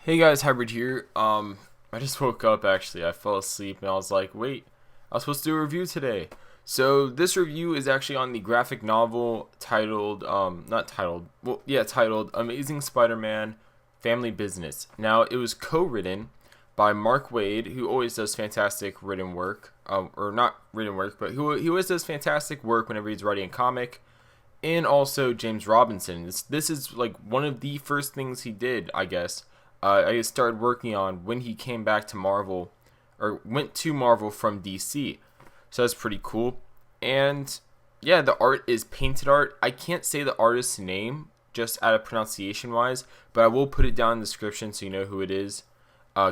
Hey guys, Hybrid here. I just woke up actually. I fell asleep and I was like, wait, I was supposed to do a review today. So this review is actually on the graphic novel titled, not titled, well, yeah, titled Amazing Spider-Man Family Business. Now, it was co-written by Mark Waid, who always does fantastic written work, or not written work, but he always does fantastic work whenever he's writing a comic, and also James Robinson. This is like one of the first things he did, I guess. I started working on when he came back to Marvel, or went to Marvel from DC. So that's pretty cool. And yeah, the art is painted art. I can't say the artist's name just out of pronunciation wise, but I will put it down in the description so you know who it is.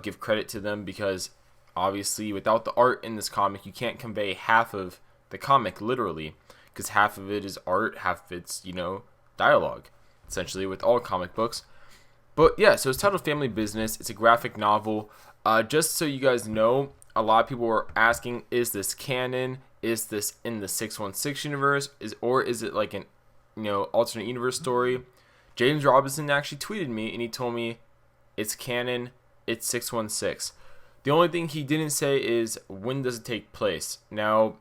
Give credit to them because obviously without the art in this comic, you can't convey half of the comic literally, because half of it is art, half of it's, dialogue, essentially with all comic books. But yeah, so it's titled Family Business. It's a graphic novel. Just so you guys know, a lot of people were asking, is this canon? Is this in the 616 universe? Or is it like an alternate universe story? James Robinson actually tweeted me and he told me it's canon, it's 616. The only thing he didn't say is when does it take place. Now,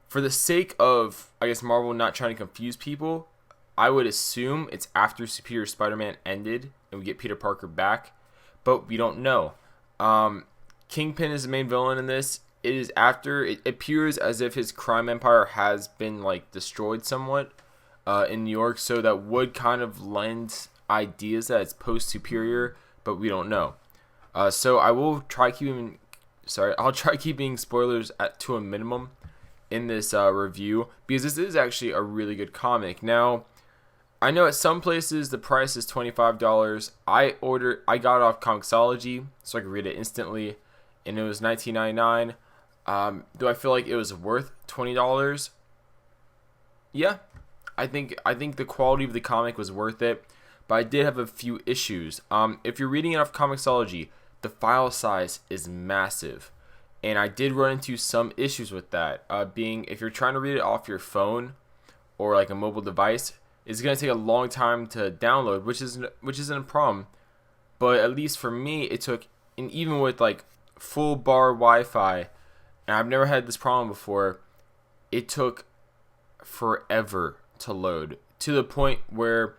for the sake of, I guess, Marvel not trying to confuse people, I would assume it's after Superior Spider-Man ended and we get Peter Parker back, but we don't know. Kingpin is the main villain in this. It is after, it appears as if his crime empire has been destroyed somewhat in New York, so that would kind of lend ideas that it's post-Superior, but we don't know. So I will try keeping, I'll try keeping spoilers to a minimum in this review, because this is actually a really good comic. Now, I know at some places the price is $25. I got it off Comixology so I could read it instantly, and it was $19.99. Do I feel like it was worth $20? Yeah, I think the quality of the comic was worth it, but I did have a few issues. If you're reading it off Comixology, the file size is massive, and I did run into some issues with that. Being if you're trying to read it off your phone or like a mobile device, it's going to take a long time to download, which isn't a problem. But at least for me, it took, and even with full bar Wi-Fi, and I've never had this problem before, it took forever to load, to the point where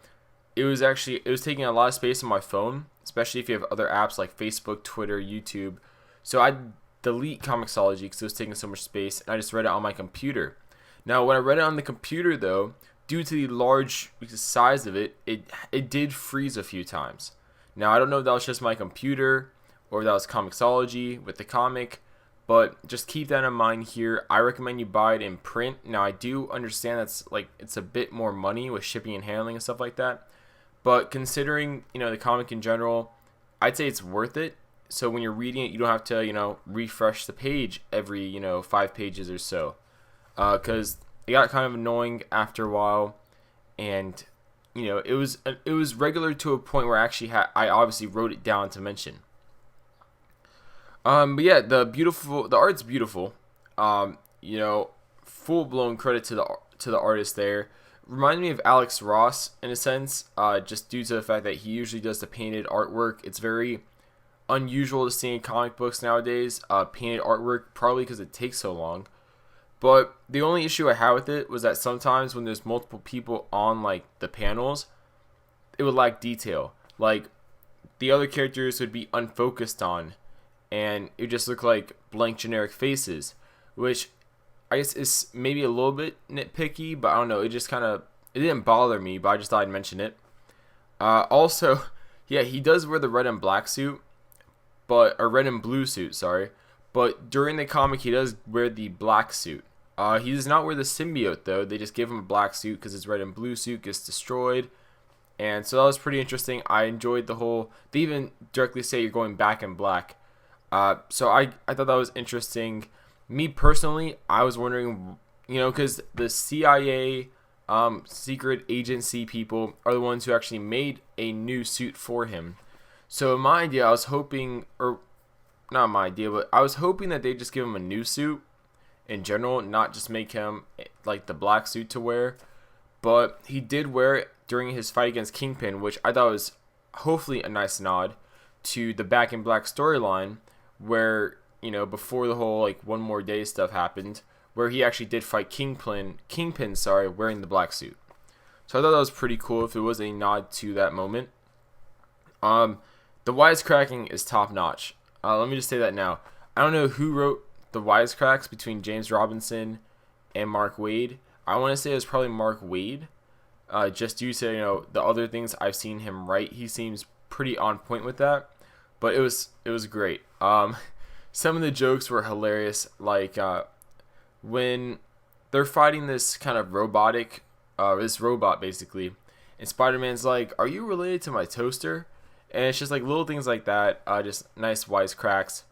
it was taking a lot of space on my phone, especially if you have other apps like Facebook, Twitter, YouTube. So I delete Comixology because it was taking so much space, and I just read it on my computer. Now, when I read it on the computer, though, due to the large size of it, it did freeze a few times. Now, I don't know if that was just my computer or if that was Comixology with the comic, but just keep that in mind here. I recommend you buy it in print. Now, I do understand that's it's a bit more money with shipping and handling and stuff like that, but considering the comic in general, I'd say it's worth it. So when you're reading it, you don't have to refresh the page every 5 pages or so, because it got kind of annoying after a while, and it was regular to a point where I obviously wrote it down to mention. But yeah, the art's beautiful. Full blown credit to the artist there. Reminds me of Alex Ross in a sense, just due to the fact that he usually does the painted artwork. It's very unusual to see in comic books nowadays, painted artwork, probably because it takes so long. But the only issue I had with it was that sometimes when there's multiple people on the panels, it would lack detail. The other characters would be unfocused on, and it would just look like blank generic faces, which I guess is maybe a little bit nitpicky, but I don't know. It just it didn't bother me, but I just thought I'd mention it. Also, yeah, he does wear the red and black suit, or red and blue suit, sorry. But during the comic, he does wear the black suit. He does not wear the symbiote, though. They just give him a black suit because his red and blue suit gets destroyed. And so that was pretty interesting. I enjoyed the whole... They even directly say you're going back in black. So I thought that was interesting. Me personally, I was wondering, because the CIA secret agency people are the ones who actually made a new suit for him. So my idea, I was hoping... or not my idea, but I was hoping that they just give him a new suit in general, not just make him the black suit to wear. But he did wear it during his fight against Kingpin, which I thought was hopefully a nice nod to the Back in Black storyline, where, you know, before the whole like One More Day stuff happened, where he actually did fight Kingpin, wearing the black suit. So I thought that was pretty cool if it was a nod to that moment. The wisecracking is top notch. Let me just say that now. I don't know who wrote the wisecracks between James Robinson and Mark Waid. I want to say it was probably Mark Waid. Just due to, you know, the other things I've seen him write, he seems pretty on point with that. But it was great. Some of the jokes were hilarious, like when they're fighting this kind of this robot basically, and Spider-Man's like, "Are you related to my toaster?" And it's just like little things like that, just nice wisecracks.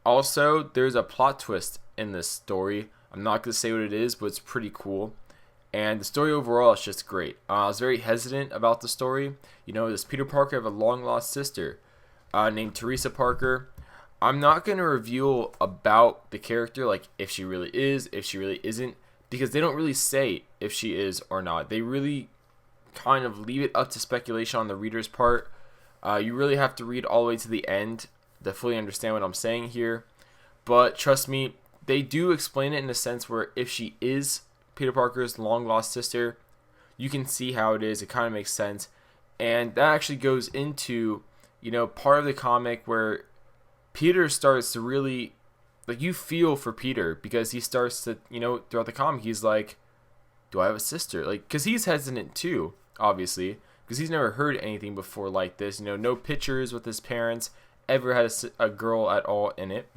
Also, there's a plot twist in this story. I'm not going to say what it is, but it's pretty cool. And the story overall is just great. I was very hesitant about the story. You know, does Peter Parker have a long-lost sister named Teresa Parker? I'm not going to reveal about the character, like if she really is, if she really isn't, because they don't really say if she is or not. They really kind of leave it up to speculation on the reader's part. You really have to read all the way to the end to fully understand what I'm saying here. But trust me, they do explain it in a sense where if she is Peter Parker's long-lost sister, you can see how it is. It kind of makes sense. And that actually goes into, you know, part of the comic where Peter starts to really, like, you feel for Peter because he starts to, you know, throughout the comic, he's like, do I have a sister? Like, because he's hesitant too, obviously, because he's never heard anything before like this. You know, no pictures with his parents ever had a girl at all in it.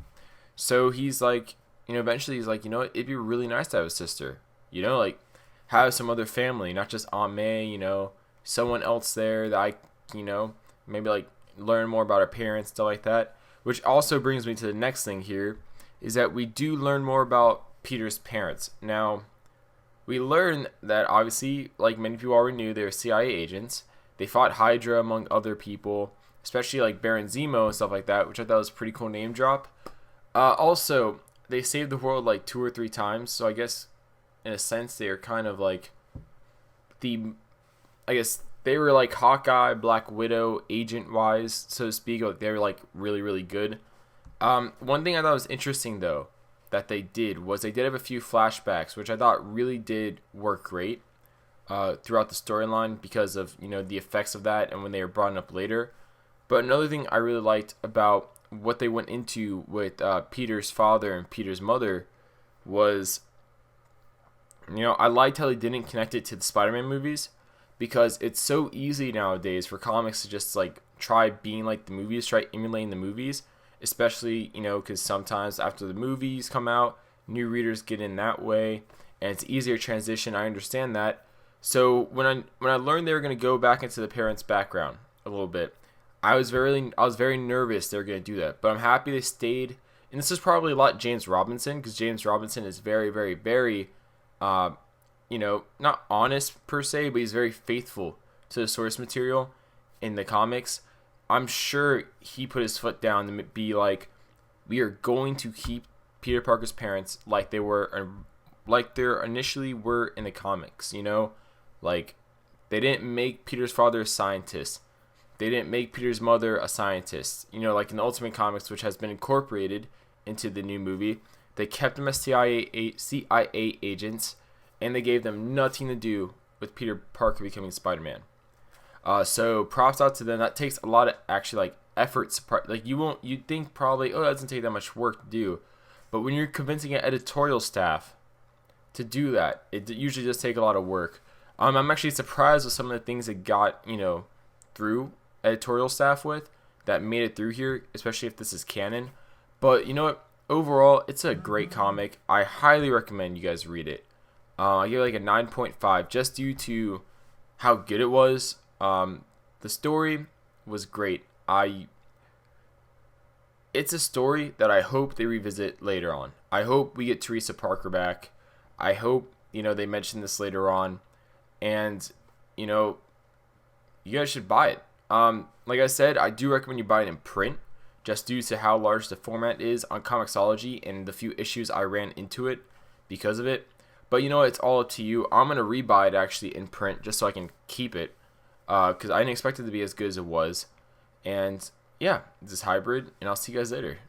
So he's like, you know, eventually he's like, you know what, it'd be really nice to have a sister. You know, like, have some other family, not just Aunt May, you know, someone else there that I, you know, maybe like learn more about her parents, stuff like that. Which also brings me to the next thing here, is that we do learn more about Peter's parents. Now, we learn that obviously, like many people already knew, they were CIA agents. They fought Hydra among other people, especially like Baron Zemo and stuff like that, which I thought was a pretty cool name drop. Also, they saved the world like 2 or 3 times, so I guess in a sense they are kind of like they were like Hawkeye, Black Widow, agent-wise, so to speak. They were like really, really good. One thing I thought was interesting though that they did was they did have a few flashbacks, which I thought really did work great throughout the storyline because of, you know, the effects of that and when they were brought up later. But another thing I really liked about what they went into with Peter's father and Peter's mother was, you know, I liked how they didn't connect it to the Spider-Man movies, because it's so easy nowadays for comics to just like try being like the movies, try emulating the movies, especially, you know, because sometimes after the movies come out, new readers get in that way, and it's easier transition. I understand that. So when I learned they were going to go back into the parents' background a little bit, I was very nervous they were going to do that, but I'm happy they stayed. And this is probably a lot James Robinson, because James Robinson is very, very, very you know, not honest per se, but he's very faithful to the source material in the comics. I'm sure he put his foot down to be like, we are going to keep Peter Parker's parents like they were, like they initially were in the comics, you know? Like, they didn't make Peter's father a scientist. They didn't make Peter's mother a scientist. You know, like in the Ultimate Comics, which has been incorporated into the new movie, they kept them as CIA agents, and they gave them nothing to do with Peter Parker becoming Spider-Man. So props out to them. That takes a lot of actually like effort. Like you'd think probably, oh, that doesn't take that much work to do, but when you're convincing an editorial staff to do that, it usually does take a lot of work. I'm actually surprised with some of the things that got, you know, through editorial staff with that made it through here, especially if this is canon. But you know what? Overall, it's a great comic. I highly recommend you guys read it. I give it like a 9.5 just due to how good it was. The story was great. It's a story that I hope they revisit later on. I hope we get Teresa Parker back. I hope, you know, they mention this later on. And, you know, you guys should buy it. Like I said, I do recommend you buy it in print, just due to how large the format is on Comixology and the few issues I ran into it because of it. But you know what? It's all up to you. I'm going to rebuy it actually in print just so I can keep it, because I didn't expect it to be as good as it was. And yeah, this is Hybrid, and I'll see you guys later.